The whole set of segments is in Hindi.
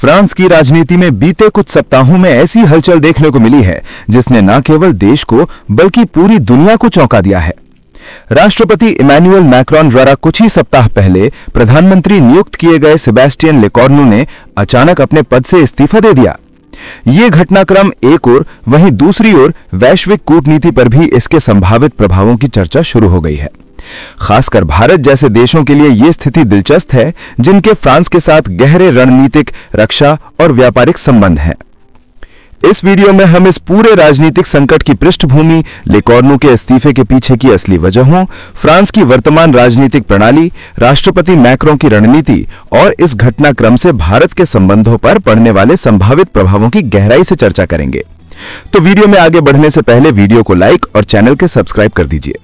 फ्रांस की राजनीति में बीते कुछ सप्ताहों में ऐसी हलचल देखने को मिली है जिसने न केवल देश को बल्कि पूरी दुनिया को चौंका दिया है। राष्ट्रपति इमैनुअल मैक्रोन द्वारा कुछ ही सप्ताह पहले प्रधानमंत्री नियुक्त किए गए सेबेस्टियन लेकॉर्नु ने अचानक अपने पद से इस्तीफा दे दिया। ये घटनाक्रम एक ओर, वहीं दूसरी ओर वैश्विक कूटनीति पर भी इसके संभावित प्रभावों की चर्चा शुरू हो गई है। खासकर भारत जैसे देशों के लिए यह स्थिति दिलचस्प है जिनके फ्रांस के साथ गहरे रणनीतिक, रक्षा और व्यापारिक संबंध हैं। इस वीडियो में हम इस पूरे राजनीतिक संकट की पृष्ठभूमि, लेकॉर्नु के इस्तीफे के पीछे की असली वजहों, फ्रांस की वर्तमान राजनीतिक प्रणाली, राष्ट्रपति मैक्रों की रणनीति और इस घटनाक्रम से भारत के संबंधों पर पड़ने वाले संभावित प्रभावों की गहराई से चर्चा करेंगे। तो वीडियो में आगे बढ़ने से पहले वीडियो को लाइक और चैनल के सब्सक्राइब कर दीजिए।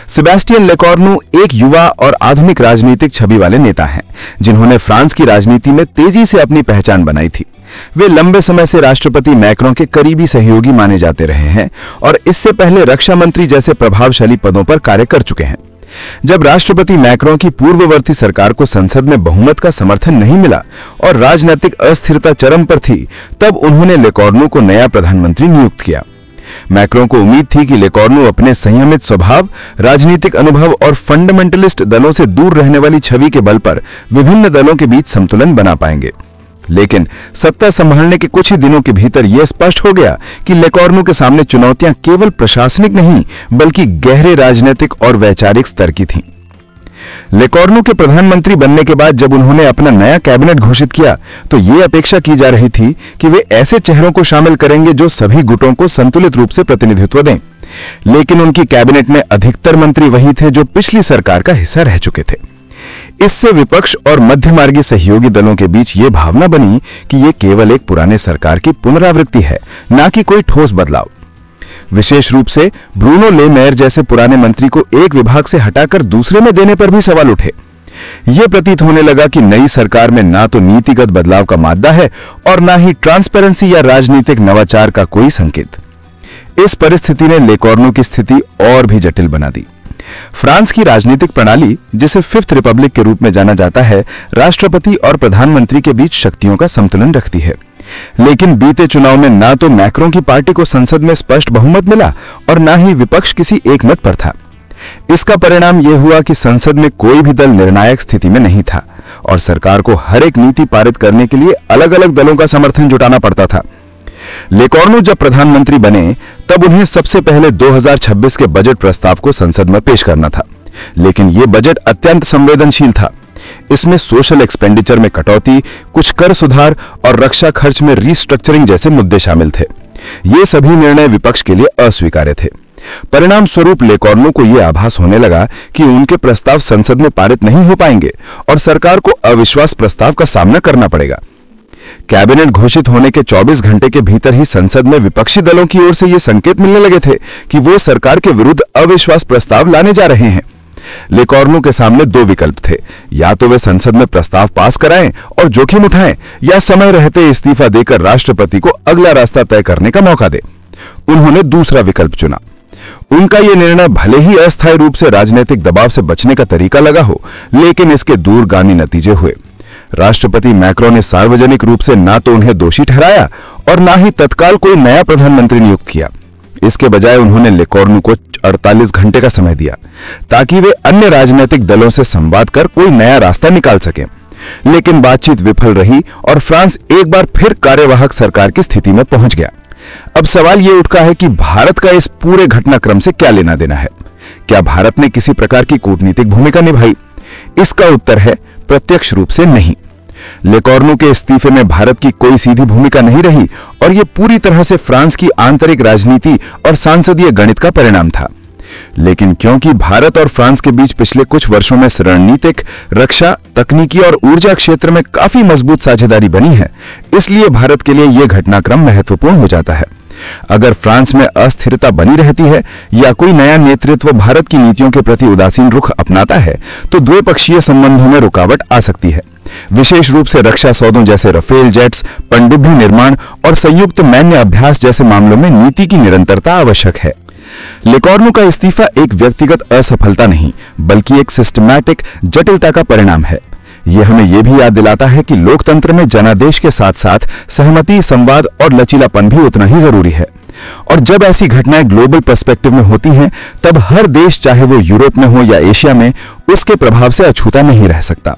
सेबेस्टियन लेकॉर्नु एक युवा और आधुनिक राजनीतिक छवि वाले नेता हैं, जिन्होंने फ्रांस की राजनीति में तेजी से अपनी पहचान बनाई थी। वे लंबे समय से राष्ट्रपति मैक्रों के करीबी सहयोगी माने जाते रहे हैं और इससे पहले रक्षा मंत्री जैसे प्रभावशाली पदों पर कार्य कर चुके हैं। जब राष्ट्रपति मैक्रों की पूर्ववर्ती सरकार को संसद में बहुमत का समर्थन नहीं मिला और राजनीतिक अस्थिरता चरम पर थी, तब उन्होंने लेकॉर्नु को नया प्रधानमंत्री नियुक्त किया। मैक्रों को उम्मीद थी कि लेकॉर्नु अपने संयमित स्वभाव, राजनीतिक अनुभव और फंडामेंटलिस्ट दलों से दूर रहने वाली छवि के बल पर विभिन्न दलों के बीच संतुलन बना पाएंगे। लेकिन सत्ता संभालने के कुछ ही दिनों के भीतर यह स्पष्ट हो गया कि लेकॉर्नु के सामने चुनौतियां केवल प्रशासनिक नहीं बल्कि गहरे राजनीतिक और वैचारिक स्तर की थीं। लेकॉर्नु के प्रधानमंत्री बनने के बाद जब उन्होंने अपना नया कैबिनेट घोषित किया तो यह अपेक्षा की जा रही थी कि वे ऐसे चेहरों को शामिल करेंगे जो सभी गुटों को संतुलित रूप से प्रतिनिधित्व दें। लेकिन उनकी कैबिनेट में अधिकतर मंत्री वही थे जो पिछली सरकार का हिस्सा रह चुके थे। इससे विपक्ष और मध्यमार्गी सहयोगी दलों के बीच यह भावना बनी कि यह केवल एक पुराने सरकार की पुनरावृत्ति है, न कि कोई ठोस बदलाव। विशेष रूप से ब्रूनो ले मेयर जैसे पुराने मंत्री को एक विभाग से हटाकर दूसरे में देने पर भी सवाल उठे। यह प्रतीत होने लगा कि नई सरकार में ना तो नीतिगत बदलाव का मादा है और ना ही ट्रांसपेरेंसी या राजनीतिक नवाचार का कोई संकेत। इस परिस्थिति ने लेकॉर्नु की स्थिति और भी जटिल बना दी। फ्रांस की राजनीतिक प्रणाली, जिसे फिफ्थ रिपब्लिक के रूप में जाना जाता है, राष्ट्रपति और प्रधानमंत्री के बीच शक्तियों का संतुलन रखती है। लेकिन बीते चुनाव में ना तो मैक्रों की पार्टी को संसद में स्पष्ट बहुमत मिला और ना ही विपक्ष किसी एक मत पर था। इसका परिणाम यह हुआ कि संसद में कोई भी दल निर्णायक स्थिति में नहीं था और सरकार को हर एक नीति पारित करने के लिए अलग अलग दलों का समर्थन जुटाना पड़ता था। लेकॉर्नु जब प्रधानमंत्री बने तब उन्हें सबसे पहले 2026 के बजट प्रस्ताव को संसद में पेश करना था, लेकिन यह बजट अत्यंत संवेदनशील था। इसमें सोशल एक्सपेंडिचर में कटौती, कुछ कर सुधार और रक्षा खर्च में रीस्ट्रक्चरिंग जैसे मुद्दे शामिल थे। ये सभी निर्णय विपक्ष के लिए अस्वीकार्य थे। परिणाम स्वरूप लेकॉर्नु को यह आभास होने लगा कि उनके प्रस्ताव संसद में पारित नहीं हो पाएंगे और सरकार को अविश्वास प्रस्ताव का सामना करना पड़ेगा। कैबिनेट घोषित होने के 24 घंटे के भीतर ही संसद में विपक्षी दलों की ओर से ये संकेत मिलने लगे थे कि वो सरकार के विरुद्ध अविश्वास प्रस्ताव लाने जा रहे हैं। लेकॉर्नु के सामने दो विकल्प थे, या तो वे संसद में प्रस्ताव पास कराएं और जोखिम उठाएं, या समय रहते इस्तीफा देकर राष्ट्रपति को अगला रास्ता तय करने का मौका दें। उन्होंने दूसरा विकल्प चुना। उनका यह निर्णय भले ही अस्थायी रूप से राजनीतिक दबाव से बचने का तरीका लगा हो, लेकिन इसके दूरगामी नतीजे हुए। राष्ट्रपति मैक्रों ने सार्वजनिक रूप से ना तो उन्हें दोषी ठहराया और ना ही तत्काल कोई नया प्रधानमंत्री नियुक्त किया। इसके बजाय उन्होंने लेकॉर्नु को 48 घंटे का समय दिया ताकि वे अन्य राजनीतिक दलों से संवाद कर कोई नया रास्ता निकाल सकें। लेकिन बातचीत विफल रही और फ्रांस एक बार फिर कार्यवाहक सरकार की स्थिति में पहुंच गया। अब सवाल यह उठता है कि भारत का इस पूरे घटनाक्रम से क्या लेना देना है? क्या भारत ने किसी प्रकार की कूटनीतिक भूमिका निभाई? इसका उत्तर है प्रत्यक्ष रूप से नहीं। लेकॉर्नु के इस्तीफे में भारत की कोई सीधी भूमिका नहीं रही और यह पूरी तरह से फ्रांस की आंतरिक राजनीति और सांसदीय गणित का परिणाम था। लेकिन क्योंकि भारत और फ्रांस के बीच पिछले कुछ वर्षों में रणनीतिक, रक्षा, तकनीकी और ऊर्जा क्षेत्र में काफी मजबूत साझेदारी बनी है, इसलिए भारत के लिए यह घटनाक्रम महत्वपूर्ण हो जाता है। अगर फ्रांस में अस्थिरता बनी रहती है या कोई नया नेतृत्व भारत की नीतियों के प्रति उदासीन रुख अपनाता है तो द्विपक्षीय संबंधों में रुकावट आ सकती है। विशेष रूप से रक्षा सौदों जैसे रफेल जेट्स, पनडुब्बी निर्माण और संयुक्त सैन्य अभ्यास जैसे मामलों में नीति की निरंतरता आवश्यक है। लेकॉर्नु का इस्तीफा एक व्यक्तिगत असफलता नहीं बल्कि एक सिस्टमैटिक जटिलता का परिणाम है। ये हमें यह भी याद दिलाता है कि लोकतंत्र में जनादेश के साथ साथ सहमति, संवाद और लचीलापन भी उतना ही जरूरी है। और जब ऐसी घटनाएं ग्लोबल पर्सपेक्टिव में होती हैं, तब हर देश, चाहे वो यूरोप में हो या एशिया में, उसके प्रभाव से अछूता नहीं रह सकता।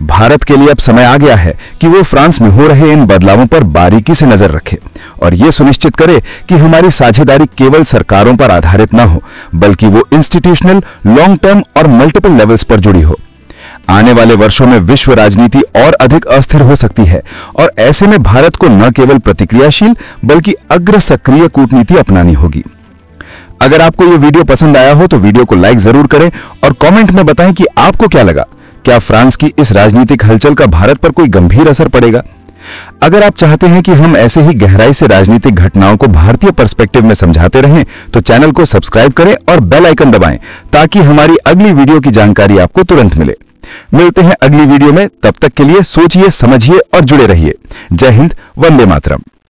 भारत के लिए अब समय आ गया है कि वो फ्रांस में हो रहे इन बदलावों पर बारीकी से नजर रखे और ये सुनिश्चित करे कि हमारी साझेदारी केवल सरकारों पर आधारित न हो, बल्कि वो इंस्टीट्यूशनल, लॉन्ग टर्म और मल्टीपल लेवल्स पर जुड़ी हो। आने वाले वर्षों में विश्व राजनीति और अधिक अस्थिर हो सकती है और ऐसे में भारत को न केवल प्रतिक्रियाशील बल्कि अग्र सक्रिय कूटनीति अपनानी होगी। अगर आपको यह वीडियो पसंद आया हो तो वीडियो को लाइक जरूर करें और कमेंट में बताएं कि आपको क्या लगा। क्या फ्रांस की इस राजनीतिक हलचल का भारत पर कोई गंभीर असर पड़ेगा? अगर आप चाहते हैं कि हम ऐसे ही गहराई से राजनीतिक घटनाओं को भारतीय पर्सपेक्टिव में समझाते रहें, तो चैनल को सब्सक्राइब करें और बेल आइकन दबाएं ताकि हमारी अगली वीडियो की जानकारी आपको तुरंत मिले। मिलते हैं अगली वीडियो में, तब तक के लिए सोचिए, समझिए और जुड़े रहिए। जय हिंद, वंदे मातरम।